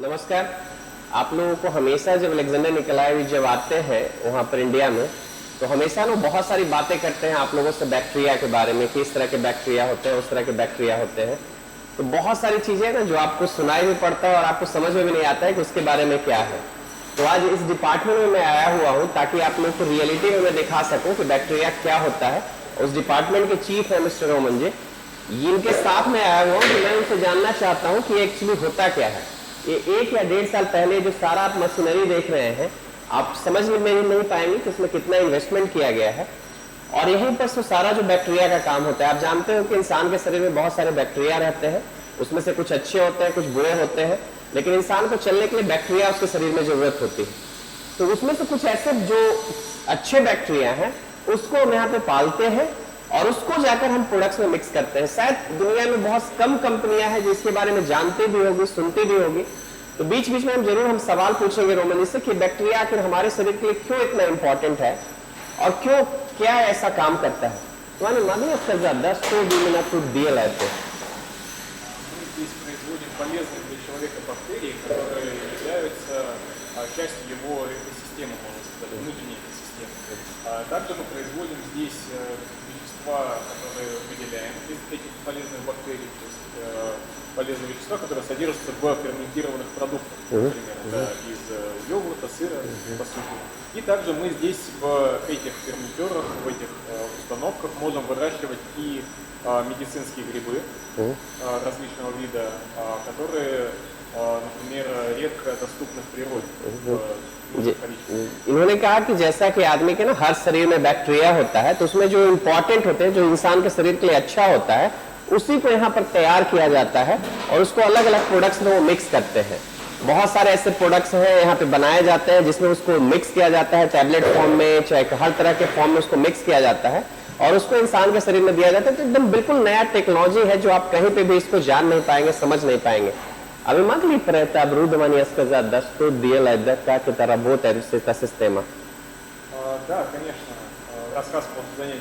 नमस्कार। आप लोगों को हमेशा जब अलेक्जेंडर निकोलाई जब आते हैं वहाँ पर इंडिया में, तो हमेशा वो बहुत सारी बातें करते हैं आप लोगों से बैक्टीरिया के बारे में, किस तरह के बैक्टीरिया होते हैं, उस तरह के बैक्टीरिया होते हैं। तो बहुत सारी चीजें ना जो आपको सुनाई भी पड़ता है और आपको समझ में भी नहीं आता है कि उसके बारे में क्या है। तो आज इस डिपार्टमेंट में मैं आया हुआ हूँ ताकि आप लोग को रियलिटी में मैं दिखा सकूँ कि बैक्टीरिया क्या होता है। उस डिपार्टमेंट के चीफ है मिस्टर रोमन जी, इनके साथ में आया हुआ हूँ कि मैं उनसे जानना चाहता हूँ कि एक्चुअली होता क्या है। ये 1 या 1.5 साल पहले जो सारा आप मशीनरी देख रहे हैं, आप समझ में नहीं पाएंगे कि इसमें कितना इन्वेस्टमेंट किया गया है। और यहीं पर तो सारा जो बैक्टीरिया का काम होता है, आप जानते हो कि इंसान के शरीर में बहुत सारे बैक्टीरिया रहते हैं, उसमें से कुछ अच्छे होते हैं, कुछ बुरे होते हैं, लेकिन इंसान को चलने के लिए बैक्टीरिया उसके शरीर में जरूरत होती है। तो उसमें से कुछ ऐसे जो अच्छे बैक्टीरिया हैं उसको हम यहाँ पे पालते हैं और उसको जाकर हम प्रोडक्ट्स में मिक्स करते हैं। शायद दुनिया में बहुत कम कंपनियां हैं जिसके बारे में जानते भी होगी, सुनते भी होगी। तो बीच बीच में हम जरूर सवाल पूछेंगे रोमन से कि बैक्टीरिया आखिर हमारे शरीर के लिए क्यों इतना इंपॉर्टेंट है और क्यों क्या ऐसा काम करता है। Вами могли сказать, да, что вы именно тут делаете? Мы здесь производим полезные для человека бактерии, которые являются частью его экосистемы, можно сказать, внутренней экосистемы. Также мы производим здесь вещества, которые выделяем из этих полезных бактерий, то есть полезные вещества, которые содержатся в ферментированных продуктах, например, из йогурта, сыра, по сути. И также мы здесь в этих ферментерах, в этих установках можем выращивать и медицинские грибы различного вида, которые, например, редко доступны в природе. इन्होंने कहा कि जैसा कि आदमी के ना हर शरीर में बैक्टीरिया होता है, तो उसमें जो इम्पोर्टेंट होते हैं, जो इंसान के शरीर के लिए अच्छा होता है, उसी को यहाँ पर तैयार किया जाता है और उसको अलग अलग प्रोडक्ट्स में वो मिक्स करते हैं। बहुत सारे ऐसे प्रोडक्ट्स हैं यहाँ पे बनाए जाते हैं जिसमें उसको मिक्स किया जाता है, टैबलेट फॉर्म में चाहे हर तरह के फॉर्म में उसको मिक्स किया जाता है और उसको इंसान के शरीर में दिया जाता है। तो एकदम बिल्कुल नया टेक्नोलॉजी है जो आप कहीं पे भी इसको जान नहीं पाएंगे, समझ नहीं पाएंगे. Aby mogli preto оборудование сказать, да, что делать, да, как это работает, все это система? Да, конечно. Рассказ может занять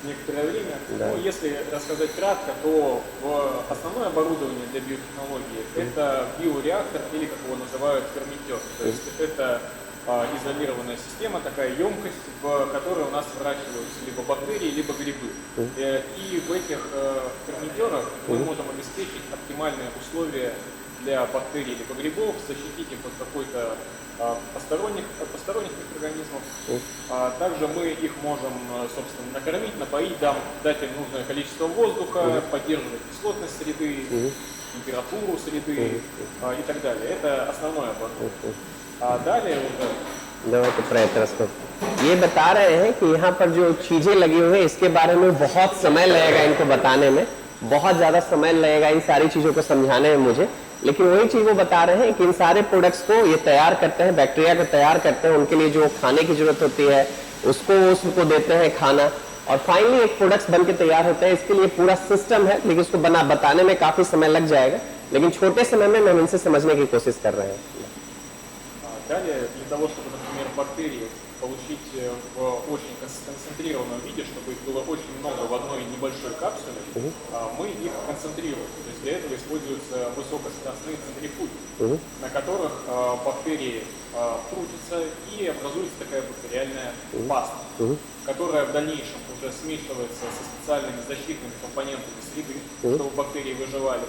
некоторое время. Да. Но если рассказать кратко, то основное оборудование для биотехнологии это биореактор или, как его называют, ферментер. То есть это изолированная система, такая емкость, в которой у нас выращиваются либо бактерии, либо грибы. И в этих ферментерах мы можем обеспечить оптимальные условия для бактерий либо грибов, защитить их от какой-то посторонних микроорганизмов. Также мы их можем, собственно, накормить, напоить, дать им нужное количество воздуха, поддерживать кислотность среды, температуру среды и так далее. Это основное оборудование. далее уже तो प्रयत्न रखो। ये बता रहे हैं कि यहाँ पर जो चीजें लगी हुई है इसके बारे में बहुत समय लगेगा इनको बताने में, बहुत ज्यादा समय लगेगा इन सारी चीजों को समझाने में मुझे, लेकिन वही चीज वो बता रहे हैं कि इन सारे प्रोडक्ट्स को ये तैयार करते हैं, बैक्टीरिया को तैयार करते हैं, उनके लिए जो खाने की जरूरत होती है उसको देते हैं खाना और फाइनली एक प्रोडक्ट्स बन के तैयार होते हैं। इसके लिए पूरा सिस्टम है, लेकिन इसको बताने में काफी समय लग जाएगा, लेकिन छोटे समय में हम इनसे समझने की कोशिश कर रहे हैं। Далее, для того, чтобы, например, бактерии получить в очень концентрированном виде, чтобы их было очень много в одной небольшой капсуле, мы их концентрируем. То есть для этого используются высокоскоростные центрифуги, на которых бактерии крутятся и образуется такая бактериальная паста, которая в дальнейшем уже смешивается со специальными защитными компонентами среды, чтобы бактерии выживали.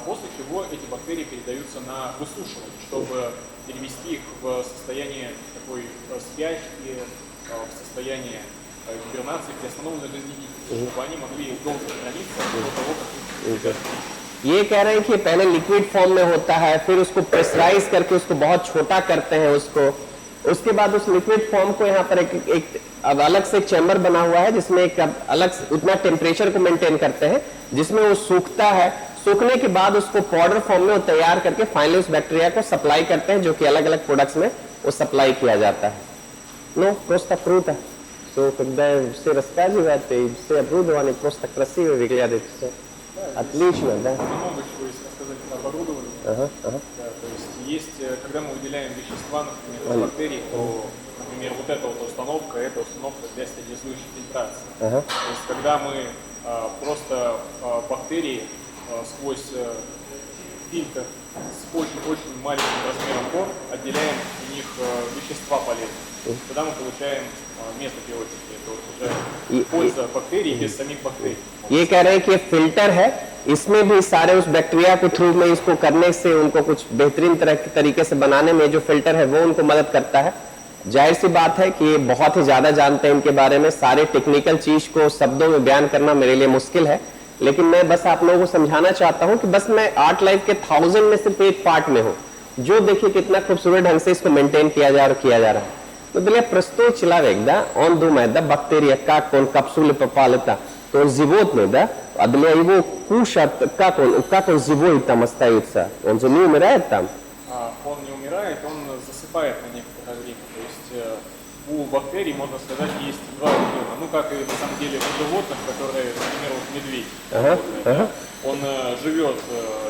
После чего эти бактерии передаются на высушивание, чтобы перевести их в состояние такой спячки, в состояние гибернации, приостановленной жизнедеятельности, чтобы они могли долго храниться до того, как их ये कह रहे हैं कि पहले लिक्विड फॉर्म में होता है, फिर उसको प्रेशराइज करके उसको बहुत छोटा करते हैं उसके बाद उस लिक्विड फॉर्म को यहाँ पर एक अलग से एक चैम्बर बना हुआ है जिसमें एक अलग उतना टेम्परेचर को मेंटेन करते हैं जिसमें वो सूखता है। सूखने के बाद उसको पाउडर फॉर्म में वो तैयार करके फाइनली उस बैक्टीरिया को सप्लाई करते हैं, जो कि अलग अलग प्रोडक्ट्स में वो सप्लाई किया जाता है. Ну, просто круто. So, когда все рассказывают, и все оборудование просто красиво выглядит все. Отлично, да? Много чего есть рассказать про оборудование. Да, то есть, когда мы выделяем вещества, например, из бактерий, то, например, вот эта вот установка, это установка для стерилизующей фильтрации. То есть, когда мы просто бактерии сквозь фильтр с очень-очень маленьким размером пор отделяем у них вещества полезные. Тогда мы получаем метабиотики. Это вот уже польза бактерий без самих бактерий. ये कह रहे हैं कि ये फिल्टर है, इसमें भी सारे उस बैक्टीरिया के थ्रू में इसको करने से उनको कुछ बेहतरीन तरीके से बनाने में जो फिल्टर है वो उनको मदद करता है। जाहिर सी बात है कि ये बहुत ही ज्यादा जानते हैं इनके बारे में, सारे टेक्निकल चीज को शब्दों में बयान करना मेरे लिए मुश्किल है, लेकिन मैं बस आप लोगों को समझाना चाहता हूं कि बस मैं आर्ट लाइफ के 1000 में सिर्फ एक पार्ट में हूं, जो देखिए कितना खूबसूरत ढंग से इसको मेंटेन किया जा रहा किया जा रहा है। तो दिले प्रस्तो человек, да, он думает, да, бактерия, как он в капсуле попал, это, то он животный, да, а для его кушать, как он живой там остается, он же не умирает там. Он не умирает, он засыпает на некоторое время. То есть у бактерий, можно сказать, есть два режима. Ну, как и на самом деле у животных, которые, например, вот медведь. Да? Он живет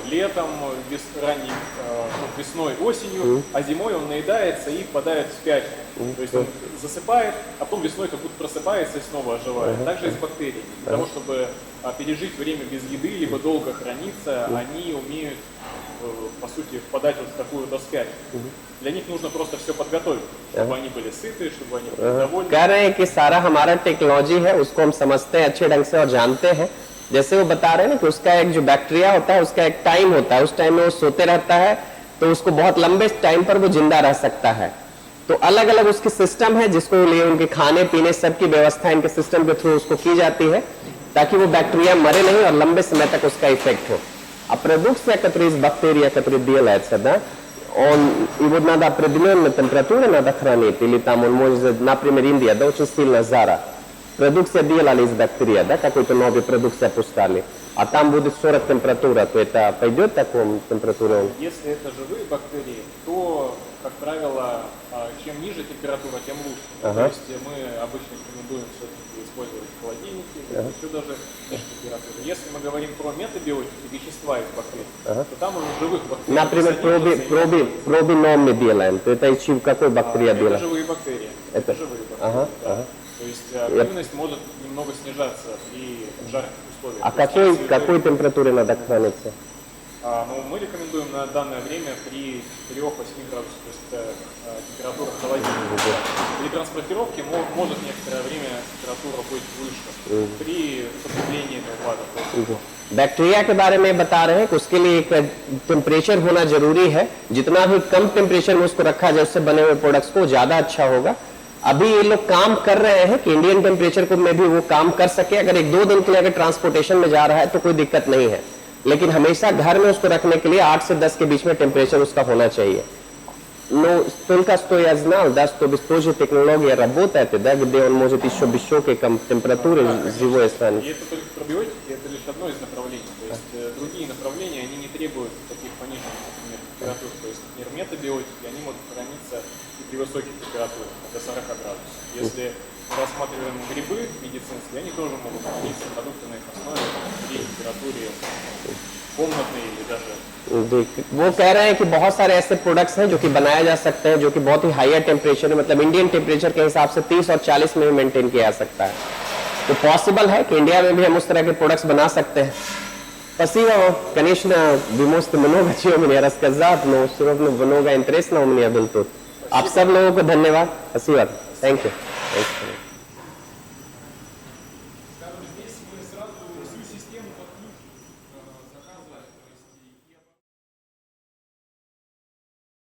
летом, весной, осенью, а зимой он наедается и впадает в спячку. То есть он засыпает, а потом весной как будто просыпается и снова оживает. Также и с бактериями. Для того, чтобы пережить время без еды, либо долго храниться, они умеют, по сути, впадать вот в такую спячку. Для них нужно просто все подготовить, чтобы они были сыты, чтобы они были довольны. कह रहे हैं कि सारा हमारा टेक्नोलॉजी है उसको हम समझते हैं अच्छे ढंग से और जानते हैं। जैसे वो बता रहे हैं ना कि उसका एक जो बैक्टीरिया होता है उसका एक टाइम होता है, उस टाइम में वो सोते रहता है तो उसको बहुत लंबे टाइम पर वो जिंदा रह सकता है। तो अलग अलग उसकी सिस्टम है जिसको लिए उनके खाने पीने सबकी व्यवस्था इनके सिस्टम के थ्रू उसको की जाती है ताकि वो बैक्टीरिया मरे नहीं और लंबे समय तक उसका इफेक्ट हो. A producția către bacteria, către делается, да, его надо определенная температура надо хранить, или там он может, например, Индия, да, очень сильно жара. Продукция делали из бактерий, да, какой-то новый продукцию пускали, а там будет 40 температура, то это пойдет такому температуре? Если это живые бактерии, то, как правило, чем ниже температура, тем лучше. То есть мы обычно рекомендуем все-таки использовать холодильники, еще даже ниже температуры. Если мы говорим про метабиотики, вещества из бактерий, то там уже живых бактерий. Например, пробином мы делаем, то это из какой бактерии делаем? Это живые бактерии. Это живые бактерии, да. То есть активность может немного снижаться при жарких условиях. А какой температуре надо храниться? Ну, мы рекомендуем на данное время при 3-8 градусах, то есть это температура холодильника. При транспортировке может некоторое время температура быть выше. При употреблении БАДов. बैक्टीरिया के बारे में बता रहे हैं कि उसके लिए एक टेम्परेचर होना जरूरी है, जितना भी कम टेम्परेचर में उसको रखा जाए उससे बने हुए प्रोडक्ट्स को ज्यादा अच्छा होगा. अभी ये लोग काम कर रहे हैं कि इंडियन टेम्परेचर को में भी वो काम कर सके. अगर 1-2 दिन के लिए अगर ट्रांसपोर्टेशन में जा रहा है तो कोई दिक्कत नहीं है, लेकिन हमेशा घर में उसको रखने के लिए 8 से 10 के बीच में टेम्परेचर उसका होना चाहिए. Но только что я знал, да, что бесспорно технология работает, да, где он может еще высокой температуры живой останется. И это только пробиотики, это лишь одно из направлений. То есть другие направления, они не требуют таких пониженных, например, температур. То есть, например, метабиотики, они могут храниться и при высоких температурах, до 40 градусов. Если мы рассматриваем грибы медицинские, они тоже могут храниться продукты на их основе при температуре комнатной или даже. वो कह रहे हैं कि बहुत सारे ऐसे प्रोडक्ट्स हैं जो कि बनाए जा सकते हैं जो कि बहुत ही हायर टेम्परेचर में, मतलब इंडियन टेम्परेचर के हिसाब से 30 और 40 में भी मेंटेन किया जा सकता है. तो पॉसिबल है कि इंडिया में भी हम उस तरह के प्रोडक्ट्स बना सकते हैं. Спасибо, конечно, вы можете много чего мне рассказать, но все равно много интересного у меня было тут. आप सब लोगों को धन्यवाद. Спасибо. Thank you.